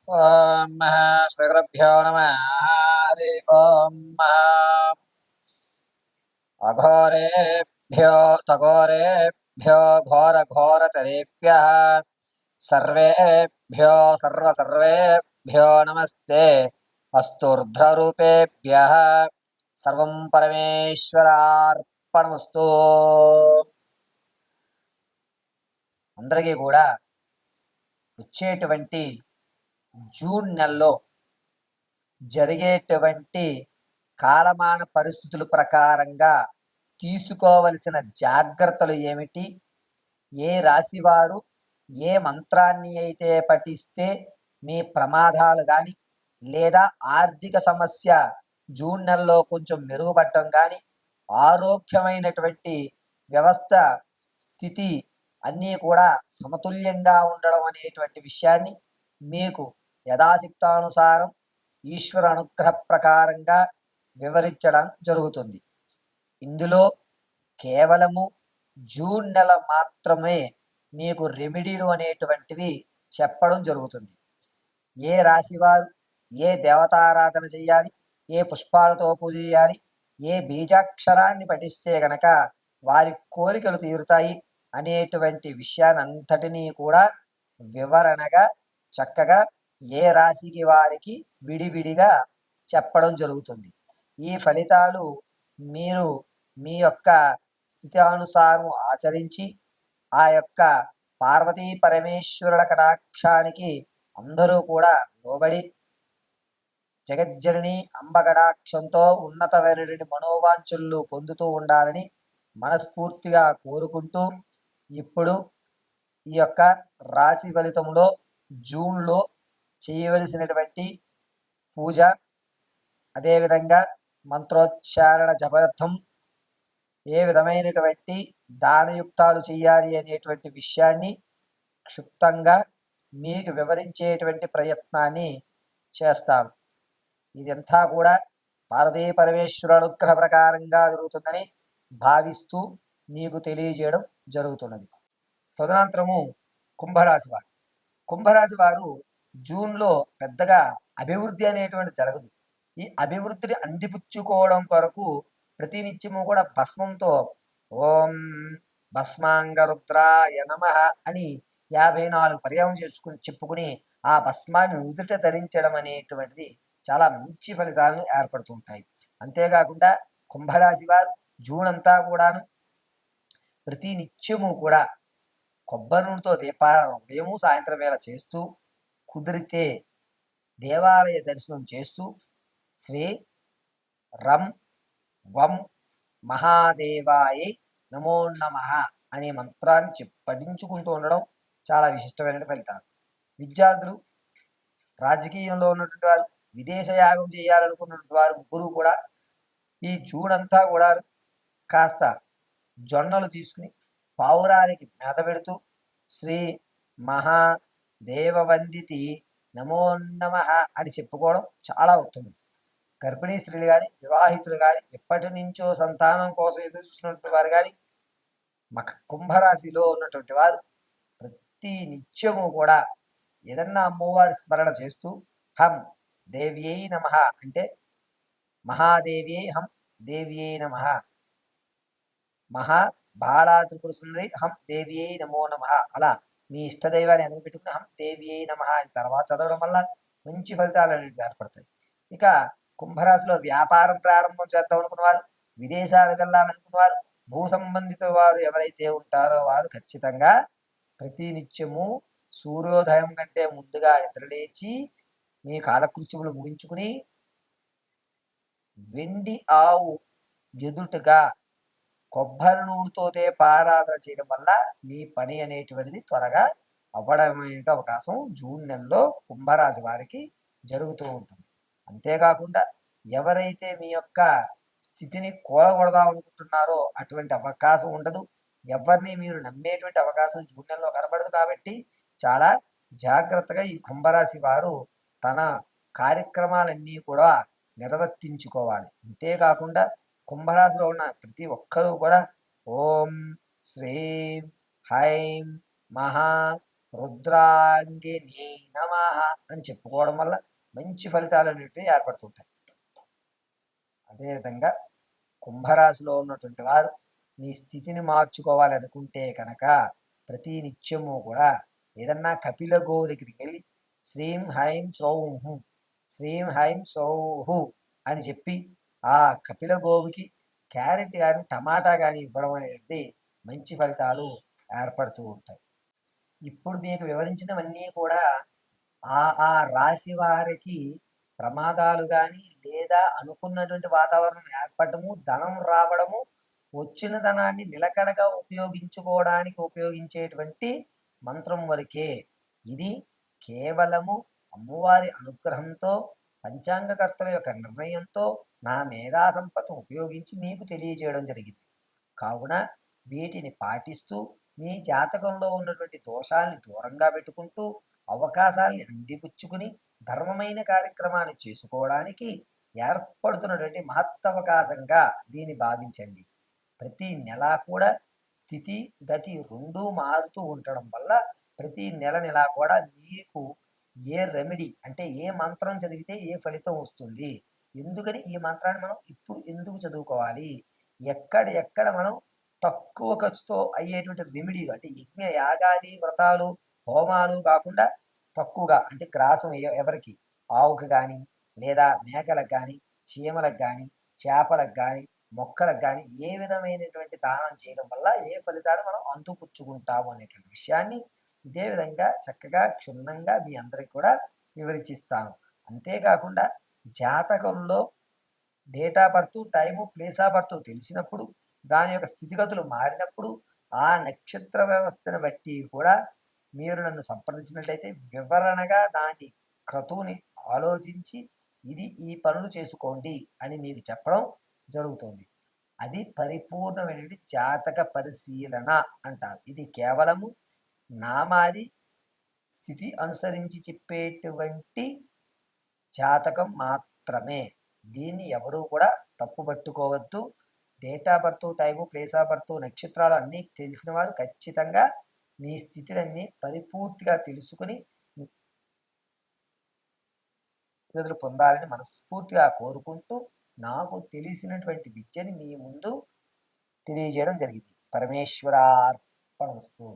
ఓం శ్రీగురుభ్యో నమః. హరి ఓం అఘోరేభ్యో తఘోరేభ్యో ఘోరఘోరతరేభ్యః సర్వేభ్యో సర్వేభ్యో నమస్తే అస్తూర్ధ్రరూపేభ్యః సర్వం పరమేశ్వరార్పణమస్తు. అందరికీ కూడా వచ్చేటువంటి జూన్ నెలలో జరిగేటువంటి కాలమాన పరిస్థితుల ప్రకారంగా తీసుకోవలసిన జాగ్రత్తలు ఏమిటి, ఏ రాశివారు ఏ మంత్రాన్ని అయితే పఠిస్తే మీ ప్రమాదాలు కానీ లేదా ఆర్థిక సమస్య జూన్ నెలలో కొంచెం మెరుగుపడటం కానీ ఆరోగ్యమైనటువంటి వ్యవస్థ స్థితి అన్నీ కూడా సమతుల్యంగా ఉండడం అనేటువంటి విషయాన్ని మీకు యథాశక్తానుసారం ఈశ్వర అనుగ్రహ ప్రకారంగా వివరించడం జరుగుతుంది. ఇందులో కేవలము జూన్ నెల మాత్రమే మీకు రెమెడీలు అనేటువంటివి చెప్పడం జరుగుతుంది. ఏ రాశివారు ఏ దేవతారాధన చేయాలి, ఏ పుష్పాలతో పూజ చేయాలి, ఏ బీజాక్షరాన్ని పఠిస్తే గనక వారి కోరికలు తీరుతాయి అనేటువంటి విషయాన్ని అంతటినీ కూడా వివరణగా చక్కగా ఏ రాశికి వారికి విడివిడిగా చెప్పడం జరుగుతుంది. ఈ ఫలితాలు మీరు మీ యొక్క స్థితి అనుసారం ఆచరించి ఆ యొక్క పార్వతీ పరమేశ్వరుల కటాక్షానికి అందరూ కూడా లోబడి జగజ్జనని అంబ కటాక్షంతో ఉన్నతమైనటువంటి మనోవాంఛలు పొందుతూ ఉండాలని మనస్ఫూర్తిగా కోరుకుంటూ, ఇప్పుడు ఈ యొక్క రాశి ఫలితంలో జూన్లో చేయవలసినటువంటి పూజ, అదేవిధంగా మంత్రోచ్చారణ జపార్థం ఏ విధమైనటువంటి దానయుక్తాలు చేయాలి అనేటువంటి విషయాన్ని క్షుప్తంగా మీకు వివరించేటువంటి ప్రయత్నాన్ని చేస్తాను. ఇదంతా కూడా పార్వతీ పరమేశ్వర అనుగ్రహ ప్రకారంగా జరుగుతుందని భావిస్తూ మీకు తెలియజేయడం జరుగుతున్నది. తదనంతరము కుంభరాశి వారు. కుంభరాశి వారు జూన్లో పెద్దగా అభివృద్ధి అనేటువంటి జరగదు. ఈ అభివృద్ధిని అందిపుచ్చుకోవడం కొరకు ప్రతినిత్యము కూడా భస్మంతో ఓం భస్మాంగరుద్రాయ నమః అని 54 పర్యాయం చెప్పుకుని ఆ భస్మాన్ని నుదుట ధరించడం అనేటువంటిది చాలా మంచి ఫలితాలను ఏర్పడుతుంటాయి. అంతేకాకుండా కుంభరాశి వారు జూన్ అంతా కూడాను ప్రతి నిత్యము కూడా కొబ్బరి నూనెతో దీపారాధన ఉదయము సాయంత్రం వేళ చేస్తూ, కుదిరితే దేవాలయ దర్శనం చేస్తూ శ్రీ రం వం మహాదేవాయ నమో నమః అనే మంత్రాన్ని పఠించుకుంటూ ఉండడం చాలా విశిష్టమైన ఫలితాలు. విద్యార్థులు, రాజకీయంలో ఉన్నటువంటి వారు, విదేశ యాగం చేయాలనుకున్నటువంటి వారు ముగ్గురు కూడా ఈ జూన్ అంతా కూడా కాస్త జొన్నలు తీసుకుని పావురానికి మేత పెడుతూ శ్రీ మహాదేవవందితి నమో నమః అని చెప్పుకోవడం చాలా ఉత్తమం. గర్భిణీ స్త్రీలు కానీ, వివాహితులు కానీ, ఎప్పటి నుంచో సంతానం కోసం ఎదురు చూసినటువంటి వారు కానీ, కుంభరాశిలో ఉన్నటువంటి వారు ప్రతి నిత్యము కూడా ఏదన్నా అమ్మవారి స్మరణ చేస్తూ హం దేవ్యై నమః అంటే మహాదేవ్యై హం దేవ్యై నమః, మహా బాలా త్రిపుర సుందరి హం దేవ్యై నమో నమః, అలా మీ ఇష్టదైవాన్ని ఎదురు పెట్టుకుని హం దేవ్యై నమః అని తర్వాత చదవడం వల్ల మంచి ఫలితాలు అనేవి ఏర్పడతాయి. ఇక కుంభరాశిలో వ్యాపారం ప్రారంభం చేద్దాం అనుకున్నవారు, విదేశాలకు వెళ్ళాలనుకున్నవారు, భూ సంబంధిత వారు ఎవరైతే ఉంటారో వారు ఖచ్చితంగా ప్రతి నిత్యము సూర్యోదయం కంటే ముందుగా నిద్రలేచి మీ కాలకృత్యములు ముగించుకుని వెండి ఆవు ఎదుటగా కొబ్బరి నూనెతో దీపారాధన చేయడం వల్ల మీ పని అనేటువంటిది త్వరగా అవ్వడమే అవకాశం జూన్ నెలలో కుంభరాశి వారికి జరుగుతూ ఉంటుంది. అంతేకాకుండా ఎవరైతే మీ యొక్క స్థితిని కూలగొడదాం అనుకుంటున్నారో అటువంటి అవకాశం ఉండదు. ఎవరిని మీరు నమ్మేటువంటి అవకాశం జూన్ నెలలో కనబడదు. కాబట్టి చాలా జాగ్రత్తగా ఈ కుంభరాశి వారు తన కార్యక్రమాలన్నీ కూడా నిర్వర్తించుకోవాలి. అంతేకాకుండా కుంభరాశిలో ఉన్న ప్రతి ఒక్కరూ కూడా ఓం శ్రీం హైం మహా రుద్రాంగిని నమః అని చెప్పుకోవడం వల్ల మంచి ఫలితాలు అనేటివి ఏర్పడుతుంటాయి. అదేవిధంగా కుంభరాశిలో ఉన్నటువంటి వారు మీ స్థితిని మార్చుకోవాలనుకుంటే కనుక ప్రతి నిత్యము కూడా ఏదన్నా కపిల గోవు దగ్గరికి వెళ్ళి శ్రీం హైం సౌహు శ్రీం హైం సౌహు అని చెప్పి ఆ కపిల గోవుకి క్యారెట్ కానీ టమాటా కానీ ఇవ్వడం అనేది మంచి ఫలితాలు ఏర్పడుతూ ఉంటాయి. ఇప్పుడు మీకు వివరించినవన్నీ కూడా ఆ ఆ రాశి వారికి ప్రమాదాలు కానీ లేదా అనుకున్నటువంటి వాతావరణం ఏర్పడము, ధనం రావడము, వచ్చిన ధనాన్ని నిలకడగా ఉపయోగించుకోవడానికి ఉపయోగించేటువంటి మంత్రం వరకే. ఇది కేవలము అమ్మవారి అనుగ్రహంతో పంచాంగకర్తల యొక్క నిర్ణయంతో నా మేధా సంపత్తి ఉపయోగించి మీకు తెలియజేయడం జరిగింది. కావున వీటిని పాటిస్తూ మీ జాతకంలో ఉన్నటువంటి దోషాల్ని దూరంగా పెట్టుకుంటూ అవకాశాల్ని అందిపుచ్చుకుని ధర్మమైన కార్యక్రమాన్ని చేసుకోవడానికి ఏర్పడుతున్నటువంటి మహత్తవకాశంగా దీన్ని భావించండి. ప్రతి నెల కూడా స్థితి గతి రెండూ మారుతూ ఉండడం వల్ల ప్రతి నెల కూడా మీకు ఏ రెమెడీ అంటే ఏ మంత్రం చదివితే ఏ ఫలితం వస్తుంది, ఎందుకని ఈ మంత్రాన్ని మనం ఇప్పుడు ఎందుకు చదువుకోవాలి, ఎక్కడ మనం తక్కువ ఖర్చుతో అయ్యేటువంటి రెమెడీలు అంటే యజ్ఞ యాగాది వ్రతాలు హోమాలు కాకుండా తక్కువగా అంటే గ్రాసం ఎవరికి ఆవుకు కానీ లేదా మేకలకు కానీ చీమలకు కానీ చేపలకు కానీ మొక్కలకు కానీ ఏ విధమైనటువంటి దానం చేయడం వల్ల ఏ ఫలితాలు మనం అంతుపుచ్చుకుంటాము అనేటువంటి విషయాన్ని ఇదే విధంగా చక్కగా క్షుణ్ణంగా మీ అందరికి కూడా వివరించిస్తాను. అంతేకాకుండా జాతకంలో date of birth time place of birth తెలిసినప్పుడు దాని యొక్క స్థితిగతులు మారినప్పుడు ఆ నక్షత్ర వ్యవస్థను బట్టి కూడా మీరు నన్ను సంప్రదించినట్లయితే వివరణగా దాని క్రతువుని ఆలోచించి ఇది ఈ పనులు చేసుకోండి అని మీకు చెప్పడం జరుగుతుంది. అది పరిపూర్ణమైనటువంటి జాతక పరిశీలన అంటారు. ఇది కేవలము నామాది స్థితి అనుసరించి చెప్పేటువంటి జాతకం మాత్రమే. దీన్ని ఎవరూ కూడా తప్పు పట్టుకోవద్దు. Date of birth time place of birth నక్షత్రాలు అన్నీ తెలిసిన వారు ఖచ్చితంగా మీ స్థితిలన్నీ పరిపూర్తిగా తెలుసుకుని గదులు పొందాలని మనస్ఫూర్తిగా కోరుకుంటూ నాకు తెలిసినటువంటి విద్యని మీ ముందు తెలియజేయడం జరిగింది. పరమేశ్వరార్పణమస్తు.